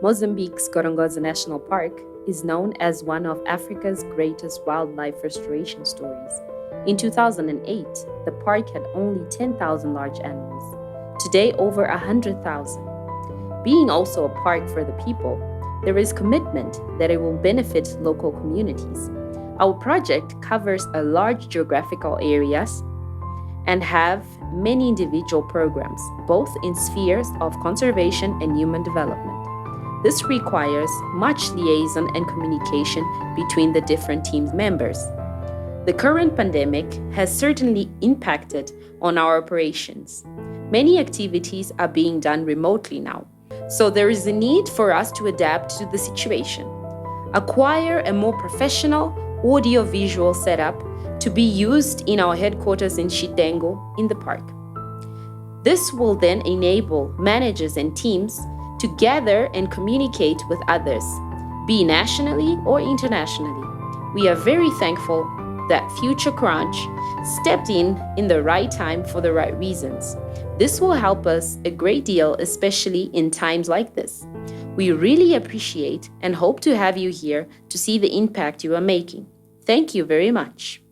Mozambique's Gorongosa National Park is known as one of Africa's greatest wildlife restoration stories. In 2008, the park had only 10,000 large animals. Today, over 100,000. Being also a park for the people, there is commitment that it will benefit local communities. Our project covers a large geographical areas and have many individual programs, both in spheres of conservation and human development. This requires much liaison and communication between the different team members. The current pandemic has certainly impacted on our operations. Many activities are being done remotely now, so there is a need for us to adapt to the situation. Acquire a more professional audio-visual setup to be used in our headquarters in Chitengo in the park. This will then enable managers and teams to gather and communicate with others, be nationally or internationally. We are very thankful that Future Crunch stepped in the right time for the right reasons. This will help us a great deal, especially in times like this. We really appreciate and hope to have you here to see the impact you are making. Thank you very much.